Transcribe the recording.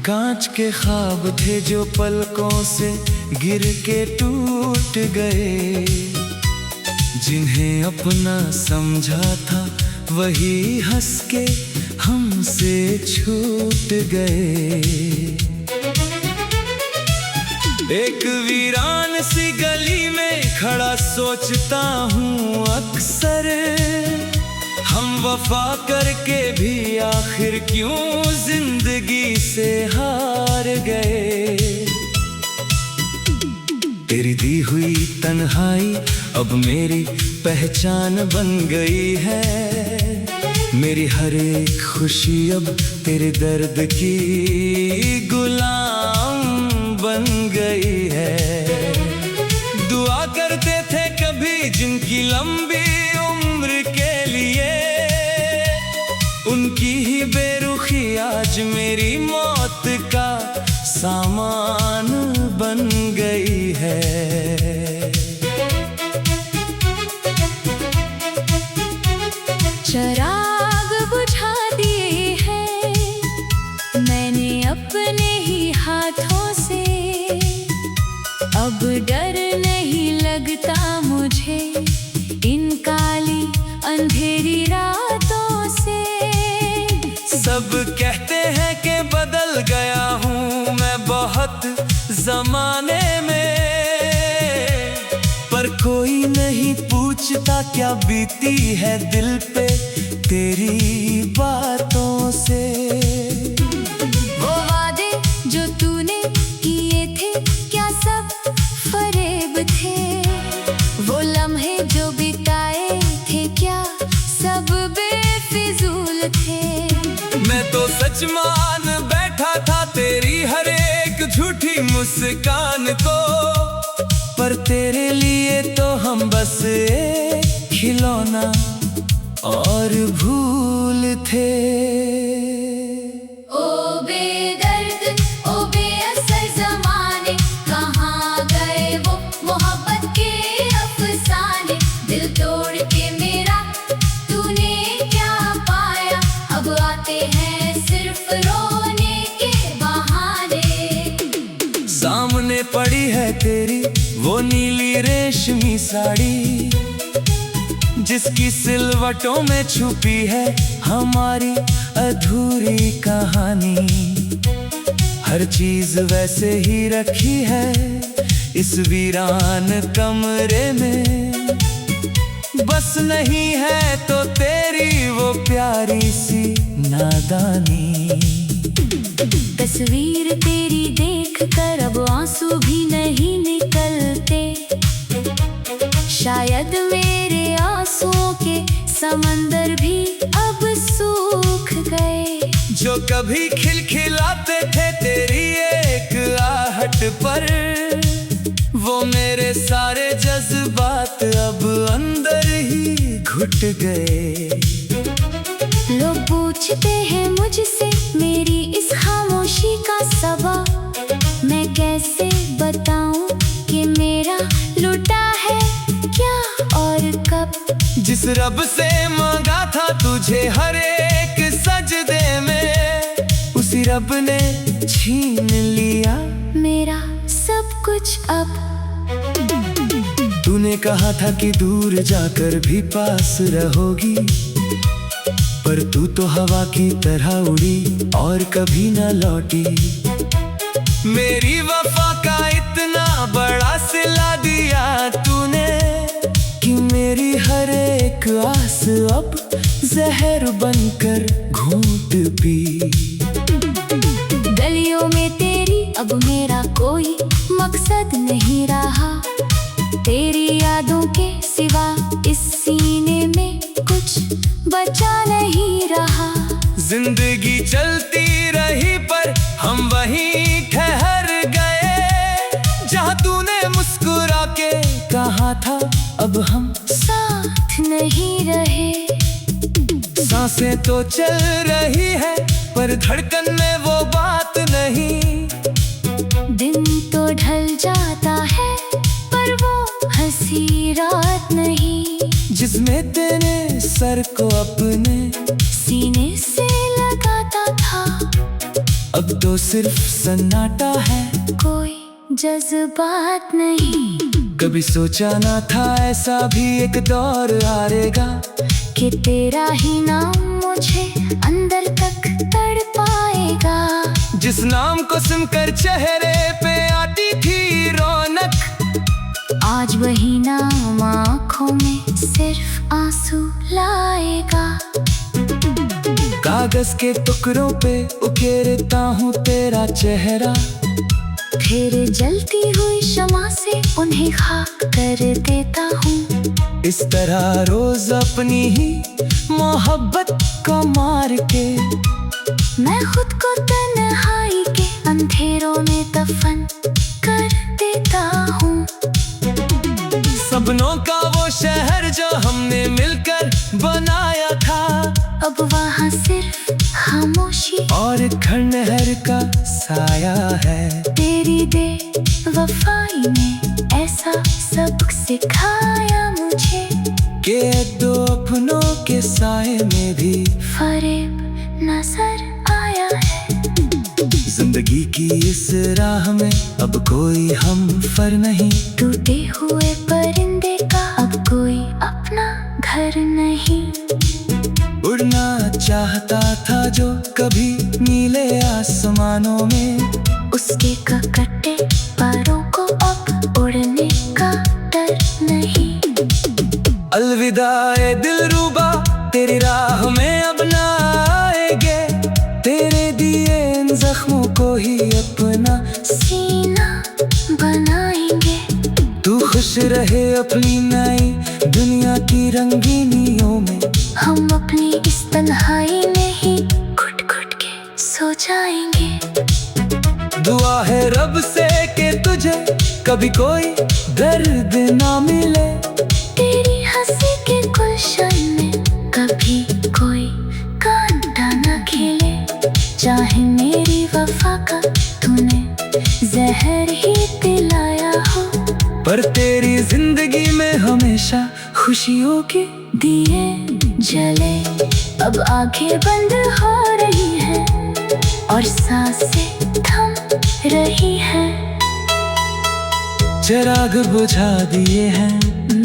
कांच के ख्वाब थे जो पलकों से गिर के टूट गए, जिन्हें अपना समझा था वही हंस के हमसे छूट गए। एक वीरान सी गली में खड़ा सोचता हूँ अक्सर, हम वफा करके भी आखिर क्यों जिंदगी से हार गए। तेरी दी हुई तन्हाई अब मेरी पहचान बन गई है, मेरी हर एक खुशी अब तेरे दर्द की गुलाम बन गई है। दुआ करते थे कभी जिनकी लंबी उम्र के लिए, उनकी ही बेरुखी आज मेरी मौत का सामान बन गई है। चिराग बुझा दिए हैं मैंने अपने ही हाथों से, अब डर नहीं लगता मुझे इन काली अंधेरी रातों से। सब कहते हैं कि बदल गया हूँ मैं बहुत जमाने में, पर कोई नहीं पूछता क्या बीती है दिल पे तेरी बातों से। वो वादे जो तूने किए थे क्या सब फरेब थे, वो लम्हे जो बिताए थे क्या सब बेफिजूल थे। मैं तो सच मान बैठा था तेरी हर एक झूठी मुस्कान को, पर तेरे लिए तो हम बस एक खिलौना और भूल थे। ओ बेदर्द ओ बेअसर ज़माने, कहाँ गए वो मोहब्बत के अफसाने। दिल तोड़ के मेरा तूने क्या पाया, अब आते हैं सिर्फ रोने के बहाने। सामने पड़ी है तेरी वो नीली रेशमी साड़ी, जिसकी सिलवटों में छुपी है हमारी अधूरी कहानी। हर चीज वैसे ही रखी है इस वीरान कमरे में, बस नहीं है तो तेरी वो प्यारी सी नादानी। तस्वीर तेरी देख कर अब आंसू भी नहीं निकलते, शायद मेरे आंसुओं के समंदर भी अब सूख गए। जो कभी खिलखिलाते थे तेरी एक आहट पर, वो मेरे सारे जज्बात अब अंदर ही घुट गए। लोग पूछते हैं मुझसे मेरी इस खामोशी का सबब, मैं कैसे बताऊं कि मेरा लुटा है क्या और कब। जिस रब से मांगा था तुझे हर एक सजदे में, उसी रब ने छीन लिया मेरा सब कुछ अब। तूने कहा था कि दूर जाकर भी पास रहोगी, पर तू तो हवा की तरह उड़ी और कभी न लौटी। मेरी वफा का इतना बड़ा सिला दिया तूने कि मेरी हर एक आस अब जहर बनकर घूंट पी। गलियों में तेरी अब मेरा कोई मकसद नहीं रहा, तेरी यादों के सिवा इस सीने में कुछ बचा नहीं रहा। जिंदगी चलती रही पर हम वहीं ठहर गए, जहाँ तूने मुस्कुरा के कहा था अब हम साथ नहीं रहे। सांसें तो चल रही है पर धड़कन में वो बात नहीं। दिन तो ढल जाता है पर वो हंसी रात नहीं। जिसमें तेरे सर को अपने सीने से लगाता था, अब तो सिर्फ सन्नाटा है, कोई जज्बात नहीं। कभी सोचा ना था ऐसा भी एक दौर आएगा, कि तेरा ही नाम मुझे अंदर तक तड़पाएगा। जिस नाम को सुनकर चेहरे पे आती थी रौनक, आज वही नाम आँखों में सिर्फ आंसू लाएगा। कागज के टुकड़ों पे उकेरता हूँ तेरा चेहरा, फिर जलती हुई शमा से उन्हें खाक कर देता हूँ। इस तरह रोज अपनी ही मोहब्बत को मार के मैं खुद को तन्हाई के अंधेरों में दफन कर देता हूँ। सपनों का वो शहर जो हमने मिलकर बनाया था, अब वहाँ सिर्फ खामोशी और खंडहर का साया है। तेरी बेवफाई ने ऐसा सबक सिखाया मुझे, कि दो अपनों के साए में भी फरेब नजर आया है। जिंदगी की इस राह में अब कोई हम फर नहीं, टूटे हुए परिंदे का अब कोई अपना घर नहीं। उड़ना चाहता था जो कभी नीले आसमानों में, उसके ककटे पैरों को अब उड़ने का डर नहीं। अलविदा ए दिलरुबा, तेरी राह में अब ना आएंगे, तेरे दिए इन जख्मों को ही अपना सीना बनाएंगे। तू खुश रहे अपनी नई दुनिया की रंगीनियों में, हम अपनी इस तन्हाई में ही घुट घुट के सो जाएंगे। दुआ है रब से कि तुझे कभी कोई दर्द ना मिले, तेरी हंसी के गुलशन में कभी कोई कांटा न खिले। चाहे मेरी वफा का तूने जहर ही पिलाया हो, पर तेरी जिंदगी में हमेशा खुशियों के दिए जले। अब आंखें बंद हो रही हैं और सांसें थम रही हैं। चिराग बुझा दिए हैं